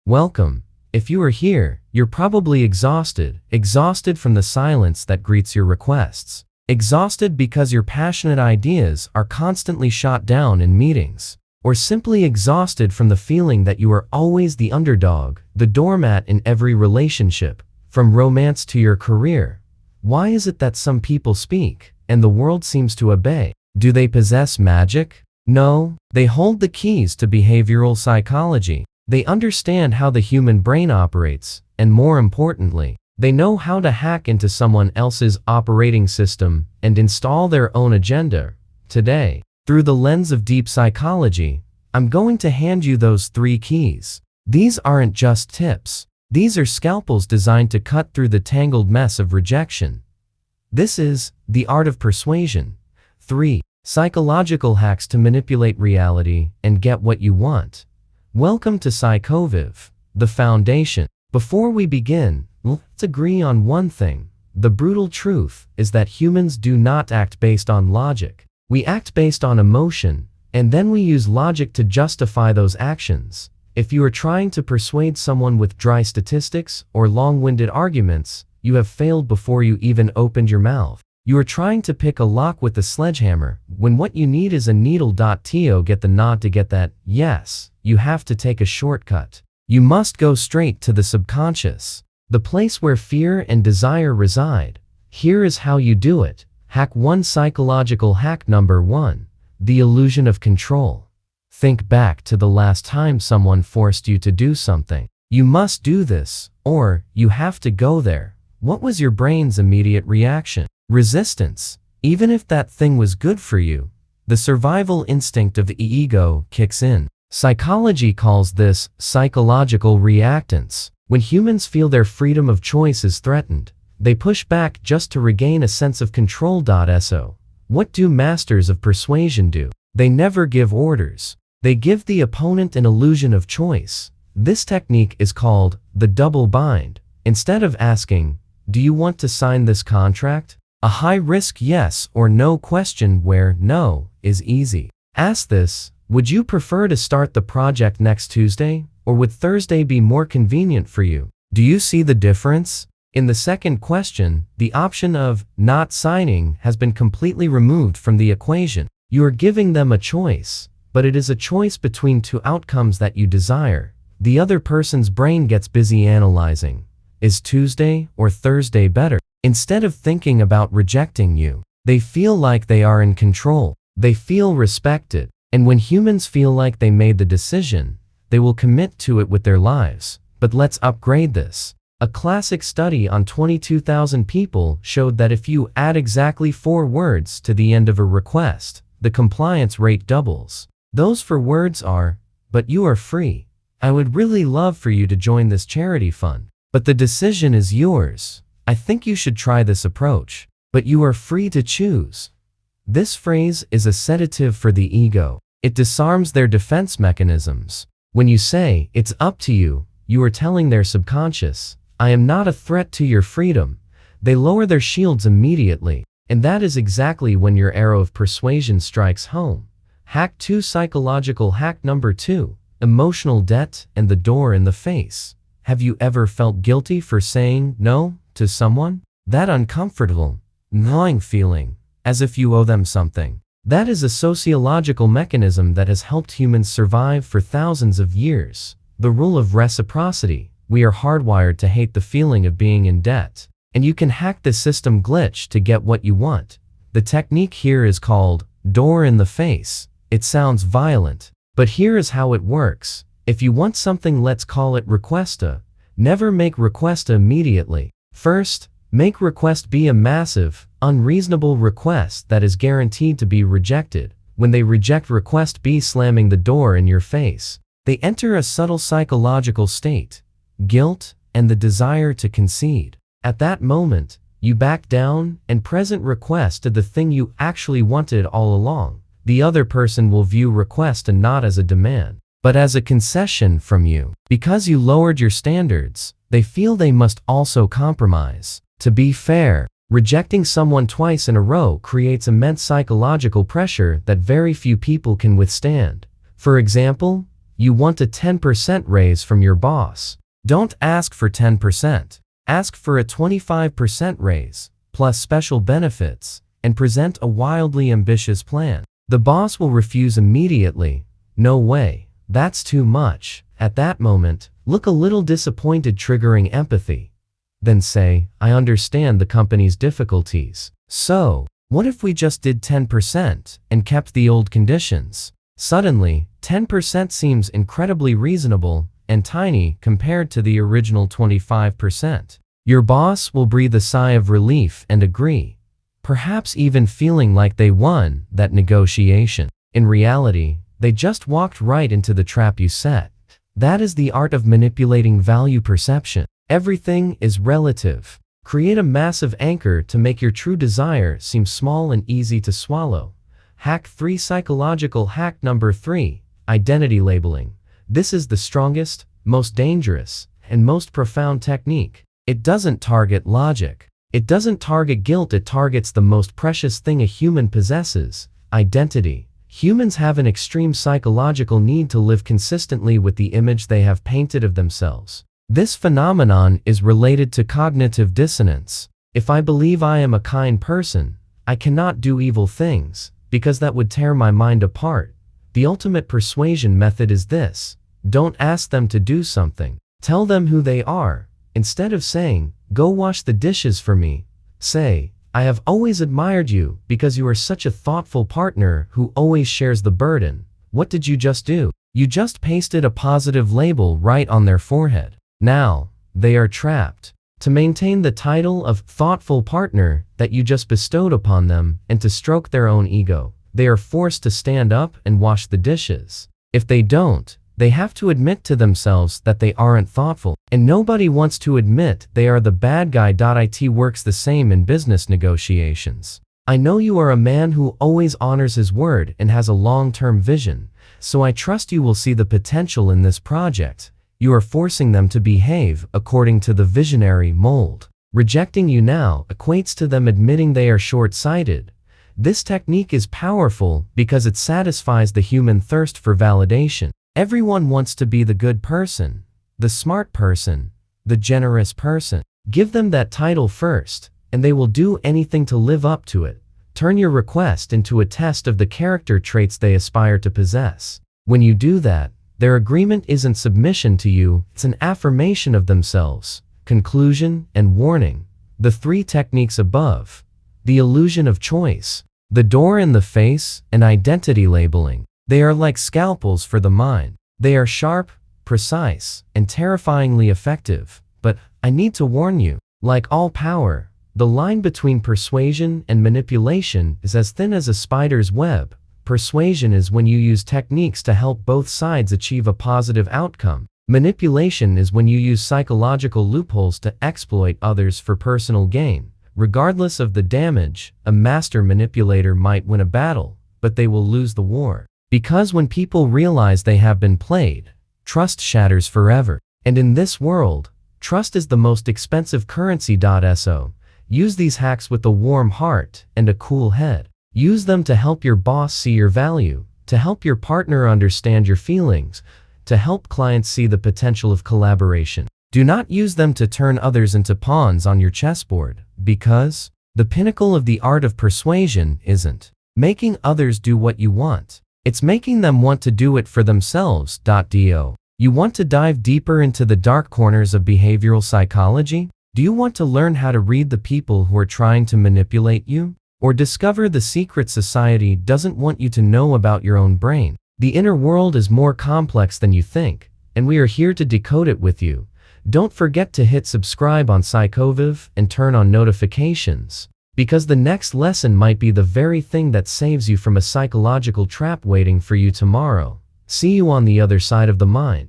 Welcome. If you are here, you're probably exhausted from the silence that greets your requests. Exhausted because your passionate ideas are constantly shot down in meetings. Or simply exhausted from the feeling that you are always the underdog, the doormat in every relationship, from romance to your career. Why is it that some people speak, and the world seems to obey? Do they possess magic? No, they hold the keys to behavioral psychology. They understand how the human brain operates, and more importantly, they know how to hack into someone else's operating system and install their own agenda. Today, through the lens of deep psychology, I'm going to hand you those 3 keys. These aren't just tips. These are scalpels designed to cut through the tangled mess of rejection. This is the art of persuasion. 3 psychological hacks to manipulate reality and get what you want. Welcome to Psychovive, the foundation. Before we begin, let's agree on one thing. The brutal truth is that humans do not act based on logic. We act based on emotion, and then we use logic to justify those actions. If you are trying to persuade someone with dry statistics or long-winded arguments, you have failed before you even opened your mouth. You are trying to pick a lock with a sledgehammer, when what you need is a needle. To get the nod to get that yes, you have to take a shortcut. You must go straight to the subconscious, the place where fear and desire reside. Here is how you do it. Hack 1. Psychological hack number 1. The illusion of control. Think back to the last time someone forced you to do something. You must do this, or you have to go there. What was your brain's immediate reaction? Resistance. Even if that thing was good for you, the survival instinct of the ego kicks in. Psychology calls this psychological reactance. When humans feel their freedom of choice is threatened, they push back just to regain a sense of control. So, what do masters of persuasion do? They never give orders. They give the opponent an illusion of choice. This technique is called the double bind. Instead of asking, "Do you want to sign this contract?" a high-risk yes or no question where no is easy. Ask this: would you prefer to start the project next Tuesday, or would Thursday be more convenient for you? Do you see the difference? In the second question, the option of not signing has been completely removed from the equation. You are giving them a choice, but it is a choice between 2 outcomes that you desire. The other person's brain gets busy analyzing. Is Tuesday or Thursday better? Instead of thinking about rejecting you, they feel like they are in control. They feel respected. And when humans feel like they made the decision, they will commit to it with their lives. But let's upgrade this. A classic study on 22,000 people showed that if you add exactly 4 words to the end of a request, the compliance rate doubles. Those 4 words are, "But you are free. I would really love for you to join this charity fund. But the decision is yours. I think you should try this approach. But you are free to choose." This phrase is a sedative for the ego. It disarms their defense mechanisms. When you say, "It's up to you," you are telling their subconscious, "I am not a threat to your freedom." They lower their shields immediately. And that is exactly when your arrow of persuasion strikes home. Hack 2. Psychological hack number 2. Emotional debt and the door in the face. Have you ever felt guilty for saying no to someone? That uncomfortable, gnawing feeling, as if you owe them something. That is a sociological mechanism that has helped humans survive for thousands of years. The rule of reciprocity. We are hardwired to hate the feeling of being in debt. And you can hack this system glitch to get what you want. The technique here is called door in the face. It sounds violent, but here is how it works. If you want something, let's call it requesta. Never make requesta immediately. First, make request be a massive, unreasonable request that is guaranteed to be rejected. When they reject request be slamming the door in your face. They enter a subtle psychological state, guilt, and the desire to concede. At that moment, you back down and present request to the thing you actually wanted all along. The other person will view request and not as a demand, but as a concession from you. Because you lowered your standards, they feel they must also compromise. To be fair, rejecting someone twice in a row creates immense psychological pressure that very few people can withstand. For example, You want a 10% raise from your boss. Don't ask for 10%. Ask for a 25% raise, plus special benefits, and present a wildly ambitious plan. The boss will refuse immediately. No way, that's too much. At that moment, look a little disappointed, triggering empathy. Then say, I understand the company's difficulties. So, what if we just did 10% and kept the old conditions? Suddenly, 10% seems incredibly reasonable and tiny compared to the original 25%. Your boss will breathe a sigh of relief and agree, perhaps even feeling like they won that negotiation. In reality, they just walked right into the trap you set. That is the art of manipulating value perception. Everything is relative. Create a massive anchor to make your true desire seem small and easy to swallow. Hack 3. Psychological hack number 3. Identity labeling. This is the strongest, most dangerous, and most profound technique. It doesn't target logic. It doesn't target guilt. It targets the most precious thing a human possesses: identity. Humans have an extreme psychological need to live consistently with the image they have painted of themselves. This phenomenon is related to cognitive dissonance. If I believe I am a kind person, I cannot do evil things, because that would tear my mind apart. The ultimate persuasion method is this: don't ask them to do something. Tell them who they are. Instead of saying, go wash the dishes for me, say, I have always admired you because you are such a thoughtful partner who always shares the burden. What did you just do? You just pasted a positive label right on their forehead. Now, they are trapped. To maintain the title of thoughtful partner that you just bestowed upon them and to stroke their own ego, they are forced to stand up and wash the dishes. If they don't, they have to admit to themselves that they aren't thoughtful, and nobody wants to admit they are the bad guy. It works the same in business negotiations. I know you are a man who always honors his word and has a long-term vision, so I trust you will see the potential in this project. You are forcing them to behave according to the visionary mold. Rejecting you now equates to them admitting they are short-sighted. This technique is powerful because it satisfies the human thirst for validation. Everyone wants to be the good person, the smart person, the generous person. Give them that title first, and they will do anything to live up to it. Turn your request into a test of the character traits they aspire to possess. When you do that, their agreement isn't submission to you, it's an affirmation of themselves. Conclusion and warning. The 3 techniques above: the illusion of choice, the door in the face, and identity labeling. They are like scalpels for the mind. They are sharp, precise, and terrifyingly effective. But I need to warn you, like all power, the line between persuasion and manipulation is as thin as a spider's web. Persuasion is when you use techniques to help both sides achieve a positive outcome. Manipulation is when you use psychological loopholes to exploit others for personal gain. Regardless of the damage, a master manipulator might win a battle, but they will lose the war. Because when people realize they have been played, trust shatters forever. And in this world, trust is the most expensive currency. So, use these hacks with a warm heart and a cool head. Use them to help your boss see your value, to help your partner understand your feelings, to help clients see the potential of collaboration. Do not use them to turn others into pawns on your chessboard, because the pinnacle of the art of persuasion isn't making others do what you want. It's making them want to do it for themselves. You want to dive deeper into the dark corners of behavioral psychology? Do you want to learn how to read the people who are trying to manipulate you? Or discover the secret society doesn't want you to know about your own brain? The inner world is more complex than you think, and we are here to decode it with you. Don't forget to hit subscribe on Psychovive and turn on notifications, because the next lesson might be the very thing that saves you from a psychological trap waiting for you tomorrow. See you on the other side of the mind.